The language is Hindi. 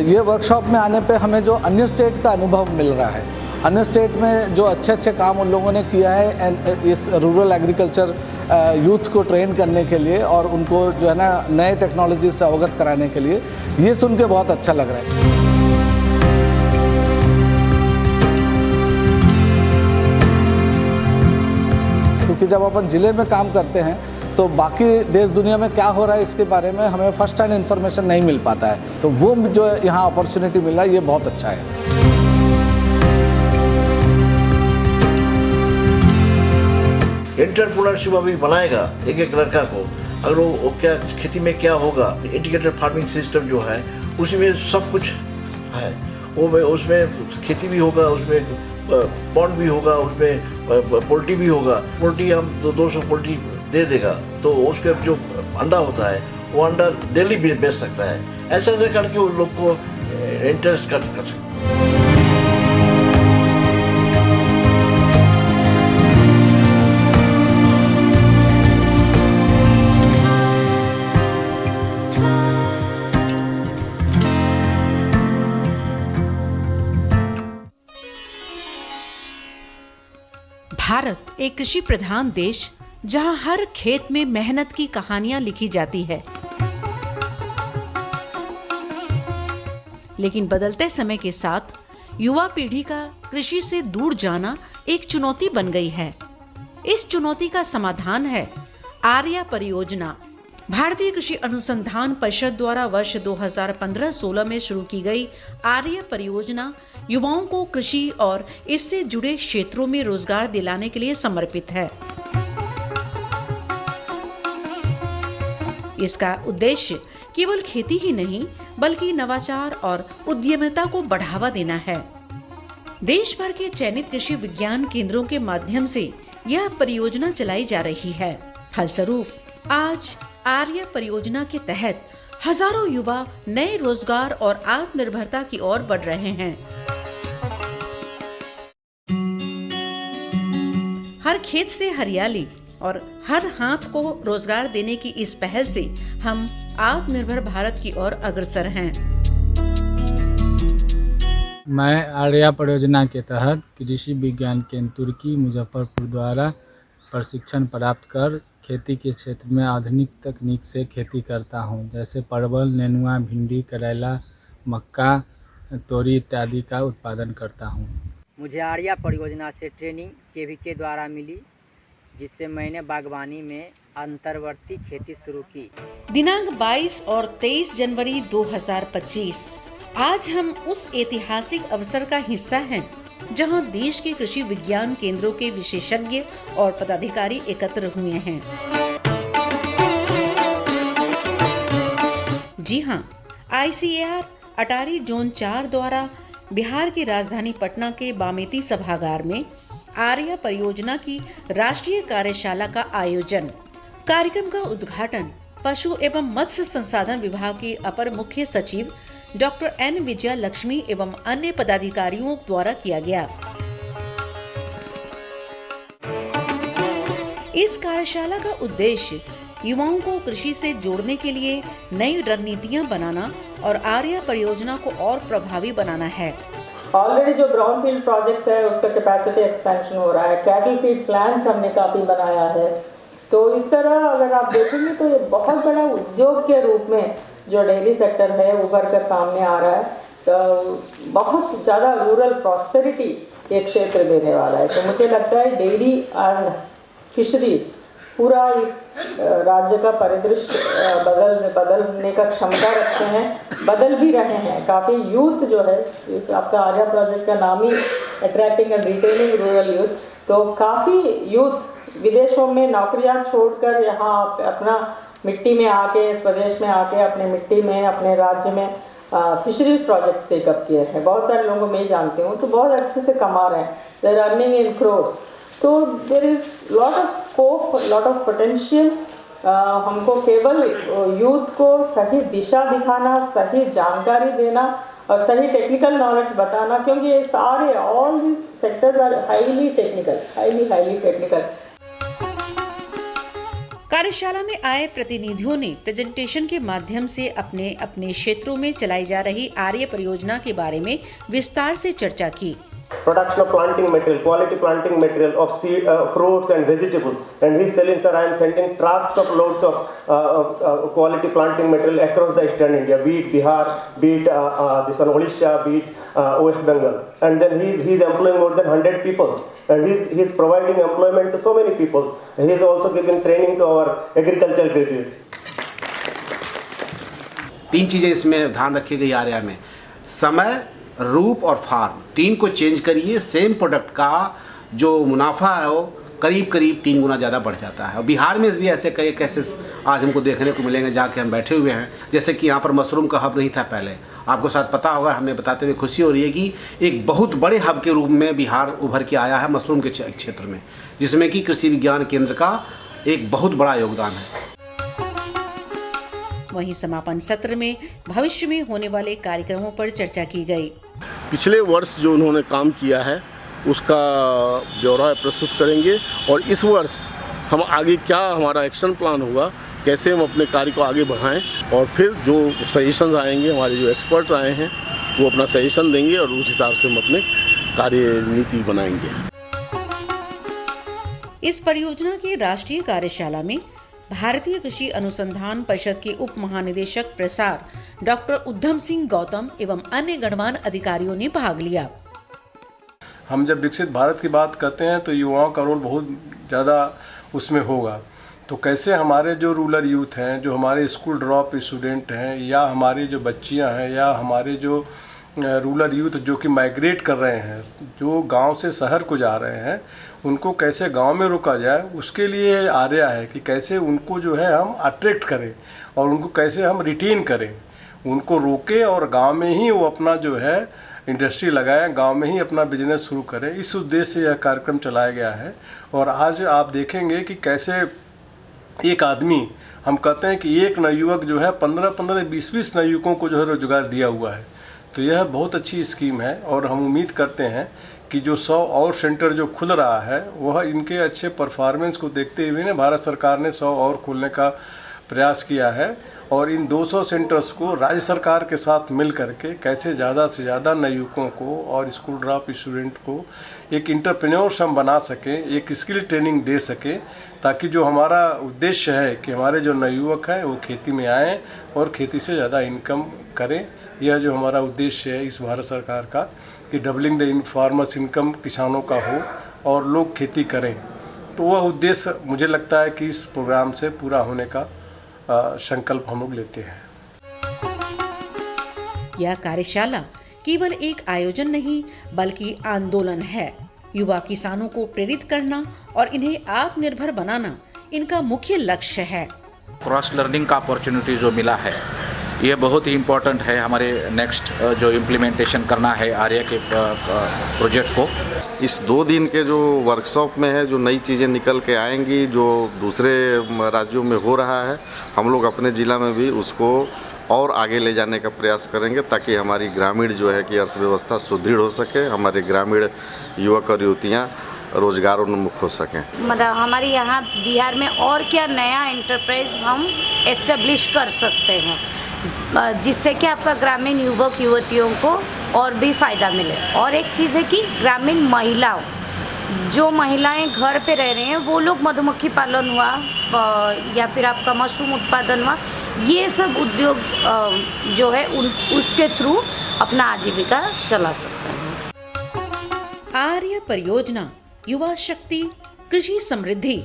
ये वर्कशॉप में आने पे हमें जो अन्य स्टेट का अनुभव मिल रहा है, अन्य स्टेट में जो अच्छे अच्छे काम उन लोगों ने किया है इस रूरल एग्रीकल्चर यूथ को ट्रेन करने के लिए और उनको जो है ना नए टेक्नोलॉजी से अवगत कराने के लिए, ये सुन के बहुत अच्छा लग रहा है। क्योंकि जब अपन ज़िले में काम करते हैं तो बाकी देश दुनिया में क्या हो रहा है इसके बारे में हमें फर्स्ट हैंड इन्फॉर्मेशन नहीं मिल पाता है, तो वो जो यहाँ अपॉर्चुनिटी मिला ये बहुत अच्छा है। एंटरप्रेन्योरशिप अभी बनाएगा एक लड़का को, अगर वो क्या खेती में क्या होगा, इंटीग्रेटेड फार्मिंग सिस्टम जो है उसमें सब कुछ है, वो उसमें खेती भी होगा, उसमें पॉन्ड भी होगा, उसमें पोल्ट्री भी होगा। पोल्ट्री हम 200 पोल्ट्री दे देगा तो उसके जो अंडा होता है वो अंडा डेली भी बेच सकता है। ऐसे ऐसे करके उन लोग को इंटरेस्ट कर सकते हैं। भारत एक कृषि प्रधान देश जहां हर खेत में मेहनत की कहानियां लिखी जाती है, लेकिन बदलते समय के साथ युवा पीढ़ी का कृषि से दूर जाना एक चुनौती बन गई है। इस चुनौती का समाधान है आर्या परियोजना। भारतीय कृषि अनुसंधान परिषद द्वारा वर्ष 2015-16 में शुरू की गई आर्या परियोजना युवाओं को कृषि और इससे जुड़े क्षेत्रों में रोजगार दिलाने के लिए समर्पित है। इसका उद्देश्य केवल खेती ही नहीं बल्कि नवाचार और उद्यमिता को बढ़ावा देना है। देश भर के चयनित कृषि विज्ञान केंद्रों के माध्यम से यह परियोजना चलाई जा रही है। फलस्वरूप आज आर्या परियोजना के तहत हजारों युवा नए रोजगार और आत्मनिर्भरता की ओर बढ़ रहे हैं। हर खेत से हरियाली और हर हाथ को रोजगार देने की इस पहल से हम आत्मनिर्भर भारत की ओर अग्रसर हैं। मैं आर्या परियोजना के तहत कृषि विज्ञान केंद्र तुर्की मुजफ्फरपुर द्वारा प्रशिक्षण प्राप्त कर खेती के क्षेत्र में आधुनिक तकनीक से खेती करता हूं, जैसे परवल, नेनुआ, भिंडी, करेला, मक्का, तोरी इत्यादि का उत्पादन करता हूं। मुझे आर्या परियोजना से ट्रेनिंग केवीके द्वारा मिली, जिससे मैंने बागवानी में अंतर्वर्ती खेती शुरू की। दिनांक 22 और 23 जनवरी 2025 आज हम उस ऐतिहासिक अवसर का हिस्सा हैं जहां देश के कृषि विज्ञान केंद्रों के विशेषज्ञ और पदाधिकारी एकत्र हुए हैं। जी हां, ICAR अटारी जोन 4 द्वारा बिहार की राजधानी पटना के बामेती सभागार में आर्या परियोजना की राष्ट्रीय कार्यशाला का आयोजन। कार्यक्रम का उद्घाटन पशु एवं मत्स्य संसाधन विभाग के अपर मुख्य सचिव डॉक्टर N विजया लक्ष्मी एवं अन्य पदाधिकारियों द्वारा किया गया। इस कार्यशाला का उद्देश्य युवाओं को कृषि से जोड़ने के लिए नई रणनीतियां बनाना और आर्या परियोजना को और प्रभावी बनाना है। ऑलरेडी जो ब्राउन फील्ड प्रोजेक्ट्स है उसका कैपेसिटी एक्सपेंशन हो रहा है, कैटल फीड प्लांट्स हमने काफ़ी बनाया है। तो इस तरह अगर आप देखेंगे तो ये बहुत बड़ा उद्योग के रूप में जो डेयरी सेक्टर है उभर कर सामने आ रहा है। तो बहुत ज़्यादा रूरल प्रॉस्पेरिटी एक क्षेत्र देने वाला है। तो मुझे लगता है डेयरी एंड फिशरीज पूरा इस राज्य का परिदृश्य बदलने का क्षमता रखते हैं, बदल भी रहे हैं। काफ़ी यूथ जो है, इस आपका आर्या प्रोजेक्ट का नाम ही attracting and retaining rural youth, तो काफ़ी यूथ विदेशों में नौकरियां छोड़कर यहाँ अपना मिट्टी में आके, इस प्रदेश में आके अपने मिट्टी में, अपने राज्य में फिशरीज प्रोजेक्ट्स टेकअप किए हैं। बहुत सारे लोगों को मैं जानती हूँ, तो बहुत अच्छे से कमा रहे हैं। They are earning in crores. तो there is lot of scope, lot of potential. हमको केवल यूथ को सही दिशा दिखाना, सही जानकारी देना और सही टेक्निकल नॉलेज बताना, क्योंकि ये सारे all this sectors are highly technical. कार्यशाला में आए प्रतिनिधियों ने प्रेजेंटेशन के माध्यम से अपने अपने क्षेत्रों में चलाई जा रही आर्य परियोजना के बारे में विस्तार से चर्चा की। Production of planting material, quality planting material of seed, fruits and vegetables, and he's selling, sir, I am sending trucks of loads of quality planting material across the eastern India, be it Bihar, be it this one Odisha, be it West Bengal, and then he's employing more than 100 people, and he's providing employment to so many people. He's also giving training to our agricultural graduates. 3 चीज़ें इसमें ध्यान रखी गई आर्या में, समय, रूप और फार्म, 3 को चेंज करिए, सेम प्रोडक्ट का जो मुनाफा है वो करीब 3 गुना ज़्यादा बढ़ जाता है। और बिहार में भी ऐसे कई केसेस आज हमको देखने को मिलेंगे जहाँ के हम बैठे हुए हैं। जैसे कि यहाँ पर मशरूम का हब नहीं था पहले, आपको शायद पता होगा, हमें बताते हुए खुशी हो रही है कि एक बहुत बड़े हब के रूप में बिहार उभर के आया है मशरूम के क्षेत्र में, जिसमें कि कृषि विज्ञान केंद्र का एक बहुत बड़ा योगदान है। वहीं समापन सत्र में भविष्य में होने वाले कार्यक्रमों पर चर्चा की गई। पिछले वर्ष जो उन्होंने काम किया है उसका ब्यौरा प्रस्तुत करेंगे और इस वर्ष हम आगे क्या हमारा एक्शन प्लान होगा, कैसे हम अपने कार्य को आगे बढ़ाएं, और फिर जो सजेशंस आएंगे, हमारे जो एक्सपर्ट आए हैं वो अपना सजेशन देंगे और उस हिसाब से हम अपने कार्य नीति बनाएंगे। इस परियोजना के राष्ट्रीय कार्यशाला में भारतीय कृषि अनुसंधान परिषद के उप महानिदेशक प्रसार डॉक्टर उद्धम सिंह गौतम एवं अन्य गणमान्य अधिकारियों ने भाग लिया। हम जब विकसित भारत की बात करते हैं तो युवाओं का रोल बहुत ज़्यादा उसमें होगा। तो कैसे हमारे जो रूरल यूथ हैं, जो हमारे स्कूल ड्रॉप स्टूडेंट हैं, या हमारी जो बच्चियां हैं, या हमारे जो रूरल यूथ जो कि माइग्रेट कर रहे हैं, जो गांव से शहर को जा रहे हैं, उनको कैसे गांव में रोका जाए, उसके लिए आर्या है कि कैसे उनको जो है हम अट्रैक्ट करें और उनको कैसे हम रिटेन करें, उनको रोकें और गांव में ही वो अपना जो है इंडस्ट्री लगाएं, गांव में ही अपना बिजनेस शुरू करें। इस उद्देश्य से यह कार्यक्रम चलाया गया है। और आज आप देखेंगे कि कैसे एक आदमी, हम कहते हैं कि एक नवयुवक जो है 15-15, 20-20 नवयुवकों को जो है रोजगार दिया हुआ है। तो यह बहुत अच्छी स्कीम है और हम उम्मीद करते हैं कि जो 100 और सेंटर जो खुल रहा है वह इनके अच्छे परफॉर्मेंस को देखते हुए ना भारत सरकार ने 100 और खोलने का प्रयास किया है। और इन 200 सेंटर्स को राज्य सरकार के साथ मिल करके कैसे ज़्यादा से ज़्यादा नवयुवकों को और स्कूल ड्रॉप स्टूडेंट को एक एंटरप्रेन्योर्स हम बना सकें, एक स्किल ट्रेनिंग दे सकें, ताकि जो हमारा उद्देश्य है कि हमारे जो नवयुवक हैं वो खेती में आएँ और खेती से ज़्यादा इनकम करें। यह जो हमारा उद्देश्य है इस भारत सरकार का कि डबलिंग द फार्मर्स इनकम किसानों का हो और लोग खेती करें, तो वह उद्देश्य मुझे लगता है कि इस प्रोग्राम से पूरा होने का संकल्प हम लोग लेते हैं। यह कार्यशाला केवल एक आयोजन नहीं बल्कि आंदोलन है। युवा किसानों को प्रेरित करना और इन्हें आत्मनिर्भर बनाना इनका मुख्य लक्ष्य है। क्रॉस लर्निंग का अपॉर्चुनिटी जो मिला है ये बहुत ही इम्पोर्टेंट है हमारे नेक्स्ट जो इम्प्लीमेंटेशन करना है आर्या के प्रोजेक्ट को। इस 2 दिन के जो वर्कशॉप में है, जो नई चीज़ें निकल के आएंगी, जो दूसरे राज्यों में हो रहा है, हम लोग अपने ज़िला में भी उसको और आगे ले जाने का प्रयास करेंगे, ताकि हमारी ग्रामीण जो है कि अर्थव्यवस्था सुदृढ़ हो सके, हमारे ग्रामीण युवक और युवतियाँ रोजगारोन्मुख हो सकें। मतलब हमारे यहाँ बिहार में और क्या नया एंटरप्राइज हम एस्टेब्लिश कर सकते हैं, जिससे कि आपका ग्रामीण युवक युवतियों को और भी फ़ायदा मिले। और एक चीज़ है कि ग्रामीण महिलाओं, जो महिलाएं घर पे रह रहे हैं, वो लोग मधुमक्खी पालन हुआ या फिर आपका मशरूम उत्पादन हुआ, ये सब उद्योग जो है उसके थ्रू अपना आजीविका चला सकते हैं। आर्य परियोजना, युवा शक्ति, कृषि समृद्धि।